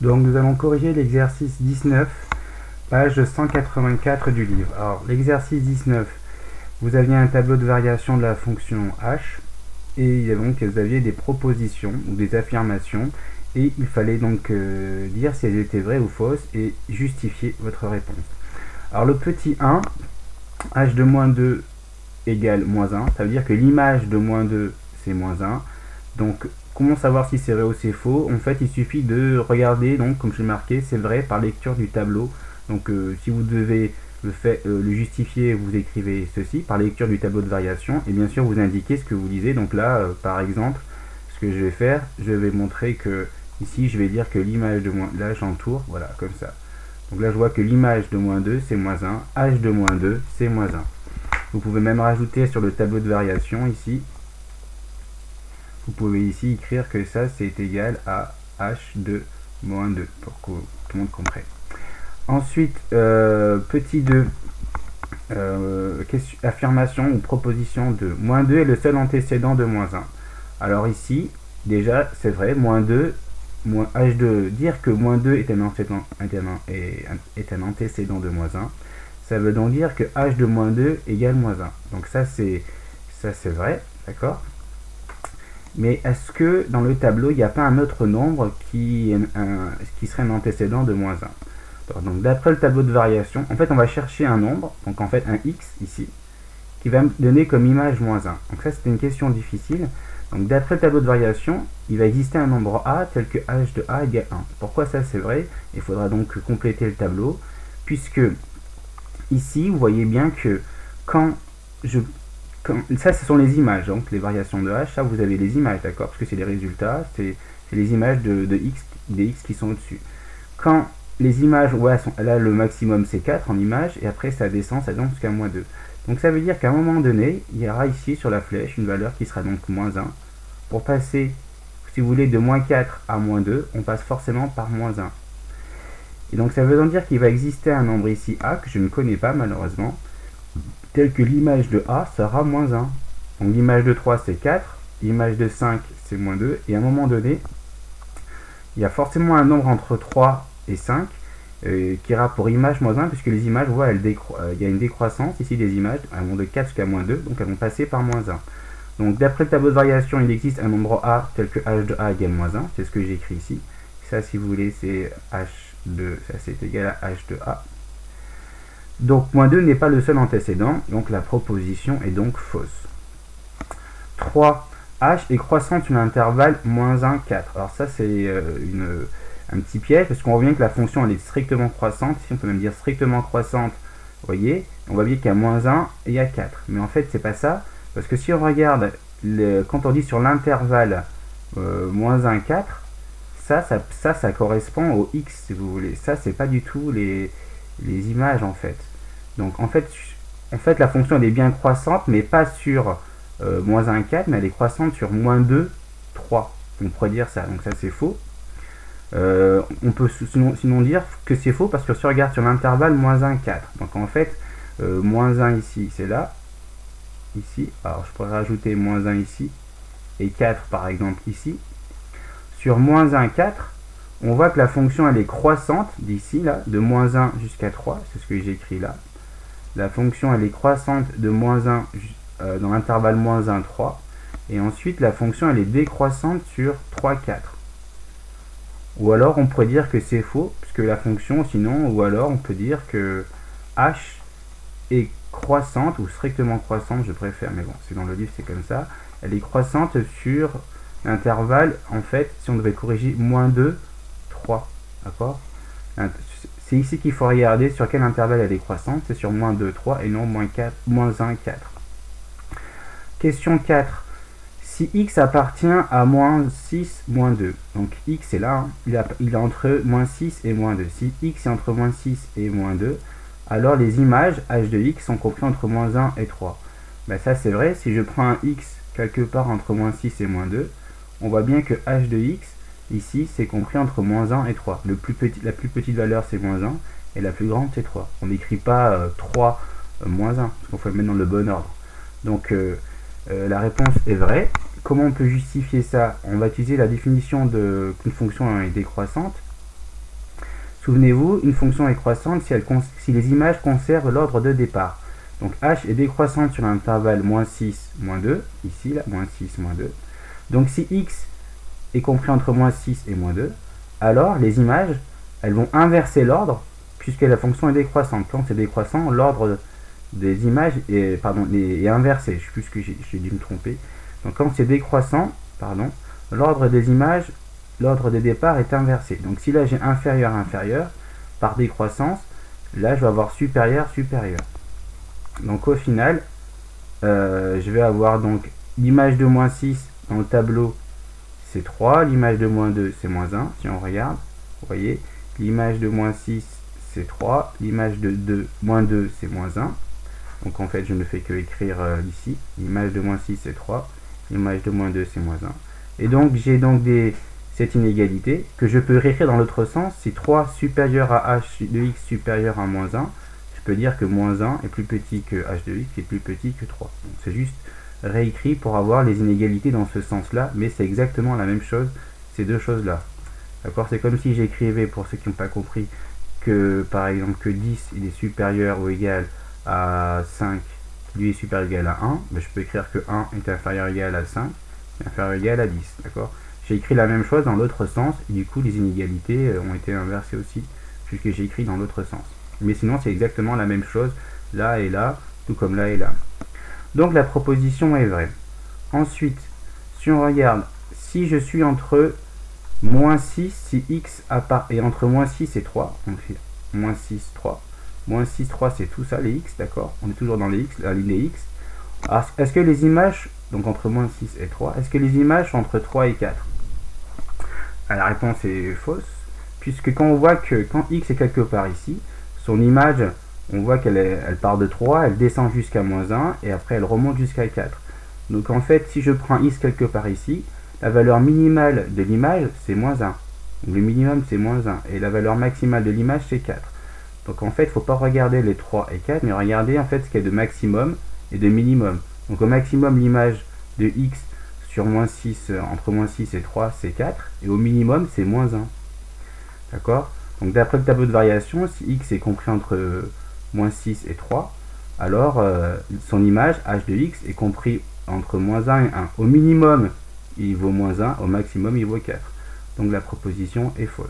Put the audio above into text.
Donc nous allons corriger l'exercice 19, page 184 du livre. Alors l'exercice 19, vous aviez un tableau de variation de la fonction h, et donc vous aviez des propositions ou des affirmations, et il fallait donc dire si elles étaient vraies ou fausses, et justifier votre réponse. Alors le petit 1, h de moins 2 égale moins 1, ça veut dire que l'image de moins 2 c'est moins 1. Donc comment savoir si c'est vrai ou c'est faux? En fait il suffit de regarder, donc comme je l'ai marqué, c'est vrai par lecture du tableau. Donc si vous devez le justifier, vous écrivez ceci par lecture du tableau de variation, et bien sûr vous indiquez ce que vous lisez. Donc là par exemple, ce que je vais faire, je vais montrer que ici je vais dire que l'image de moins, là j'entoure, voilà comme ça. Donc là je vois que l'image de moins 2 c'est moins 1, h de moins 2 c'est moins 1. Vous pouvez même rajouter sur le tableau de variation ici, vous pouvez ici écrire que ça c'est égal à h de moins 2 pour que tout le monde comprenne. Ensuite, petit 2, affirmation ou proposition de moins 2 est le seul antécédent de moins 1. Alors ici, déjà c'est vrai, moins 2, h2, dire que moins 2 est un antécédent de moins 1, ça veut donc dire que h de moins 2 égale moins 1. Donc ça c'est vrai, d'accord? Mais est-ce que dans le tableau, il n'y a pas un autre nombre qui serait un antécédent de moins 1? Donc d'après le tableau de variation, en fait on va chercher un nombre, donc en fait un x ici, qui va me donner comme image moins 1. Donc ça c'est une question difficile. Donc d'après le tableau de variation, il va exister un nombre a tel que h de a égale 1. Pourquoi ça c'est vrai? Il faudra donc compléter le tableau, puisque ici vous voyez bien que ça ce sont les images, donc les variations de h, ça vous avez les images, d'accord? Parce que c'est les résultats, c'est les images des x qui sont au-dessus. Quand les images, ouais, là le maximum c'est 4 en images, et après ça descend jusqu'à moins 2. Donc ça veut dire qu'à un moment donné, il y aura ici sur la flèche une valeur qui sera donc moins 1. Pour passer, si vous voulez, de moins 4 à moins 2, on passe forcément par moins 1. Et donc ça veut donc dire qu'il va exister un nombre ici a, que je ne connais pas malheureusement, tel que l'image de a sera moins 1. Donc l'image de 3 c'est 4, l'image de 5 c'est moins 2, et à un moment donné, il y a forcément un nombre entre 3 et 5 qui ira pour image moins 1, puisque les images, on voit, il y a une décroissance ici des images, elles vont de 4 jusqu'à moins 2, donc elles vont passer par moins 1. Donc d'après le tableau de variation, il existe un nombre a tel que h de a égale moins 1, c'est ce que j'ai écrit ici. Ça, si vous voulez, c'est h de, ça c'est égal à h de a. Donc moins 2 n'est pas le seul antécédent, donc la proposition est donc fausse. 3. H est croissante sur l'intervalle moins 1, 4. Alors ça c'est un petit piège, parce qu'on voit bien que la fonction elle est strictement croissante, ici on peut même dire strictement croissante, vous voyez, on voit bien qu'il y a moins 1 et il y a 4. Mais en fait c'est pas ça, parce que si on regarde, quand on dit sur l'intervalle moins 1, 4, ça correspond au x si vous voulez. Ça c'est pas du tout les images en fait. Donc en fait la fonction elle est bien croissante, mais pas sur moins 1, 4, mais elle est croissante sur moins 2, 3. On pourrait dire ça, donc ça c'est faux. On peut sinon dire que c'est faux, parce que si on regarde sur l'intervalle moins 1, 4, donc en fait, moins 1 ici, c'est là, ici, alors je pourrais rajouter moins 1 ici, et 4 par exemple ici. Sur moins 1, 4, on voit que la fonction elle est croissante d'ici, là, de moins 1 jusqu'à 3, c'est ce que j'ai écrit là. La fonction elle est croissante de moins 1 dans l'intervalle moins 1, 3, et ensuite la fonction elle est décroissante sur 3, 4. Ou alors on pourrait dire que c'est faux, puisque la fonction, sinon, ou alors on peut dire que h est croissante, ou strictement croissante, je préfère, mais bon, c'est dans le livre, c'est comme ça. Elle est croissante sur l'intervalle, en fait, si on devait corriger, moins 2, 3, d'accord? C'est ici qu'il faut regarder sur quel intervalle elle est croissante, c'est sur moins 2, 3, et non moins 1, 4. Question 4. Si x appartient à moins 6, moins 2, donc x est là, hein, il est entre moins 6 et moins 2. Si x est entre moins 6 et moins 2, alors les images h de x sont comprises entre moins 1 et 3. Ben ça c'est vrai, si je prends un x quelque part entre moins 6 et moins 2, on voit bien que h de x, ici, c'est compris entre moins 1 et 3. La plus petite valeur c'est moins 1, et la plus grande c'est 3. On n'écrit pas 3 moins 1, parce qu'il faut le mettre dans le bon ordre. Donc la réponse est vraie. Comment on peut justifier ça? On va utiliser la définition qu'une fonction est décroissante. Souvenez-vous, une fonction est croissante si les images conservent l'ordre de départ. Donc h est décroissante sur l'intervalle -6, -2, ici, là, -6, -2. Donc si x est compris entre -6 et -2, alors les images, elles vont inverser l'ordre, puisque la fonction est décroissante. Quand c'est décroissant, l'ordre des images est inversé. Je ne sais plus ce que j'ai dû me tromper. Donc quand c'est décroissant, l'ordre des images, l'ordre des départs est inversé. Donc si là j'ai inférieur, inférieur, par décroissance, là je vais avoir supérieur, supérieur. Donc au final, je vais avoir donc l'image de -6 dans le tableau, c'est 3, l'image de -2 c'est -1, si on regarde, vous voyez, l'image de -6 c'est 3, l'image de -2 c'est -1, donc en fait je ne fais que écrire ici, l'image de -6 c'est 3, l'image de -2 c'est -1, et donc j'ai donc cette inégalité que je peux réécrire dans l'autre sens. Si 3 supérieur à h de x supérieur à -1, je peux dire que -1 est plus petit que h de x qui est plus petit que 3. C'est juste réécrit pour avoir les inégalités dans ce sens-là, mais c'est exactement la même chose, ces deux choses-là. D'accord? C'est comme si j'écrivais, pour ceux qui n'ont pas compris, que par exemple que 10 il est supérieur ou égal à 5, lui est supérieur ou égal à 1, ben, je peux écrire que 1 est inférieur ou égal à 5, inférieur ou égal à 10. D'accord? J'ai écrit la même chose dans l'autre sens, et du coup les inégalités ont été inversées aussi, puisque j'ai écrit dans l'autre sens. Mais sinon c'est exactement la même chose, là et là, tout comme là et là. Donc la proposition est vraie. Ensuite, si on regarde, si je suis entre -6, si x est entre -6 et 3, on fait -6, 3. -6, 3 c'est tout ça, les x, d'accord? On est toujours dans les x, la ligne des x. Alors, est-ce que les images, donc entre -6 et 3, est-ce que les images sont entre 3 et 4? La réponse est fausse, puisque quand on voit que quand x est quelque part ici, son image, on voit qu'elle part de 3, elle descend jusqu'à -1, et après elle remonte jusqu'à 4. Donc en fait, si je prends x quelque part ici, la valeur minimale de l'image, c'est -1. Le minimum, c'est -1, et la valeur maximale de l'image, c'est 4. Donc en fait, il ne faut pas regarder les 3 et 4, mais regarder en fait ce qu'il y a de maximum et de minimum. Donc au maximum, l'image de x sur -6, entre -6 et 3, c'est 4, et au minimum, c'est -1. D'accord? Donc d'après le tableau de variation, si x est compris entre -6 et 3, alors son image, h de x, est compris entre -1 et 1. Au minimum, il vaut -1, au maximum, il vaut 4. Donc la proposition est fausse.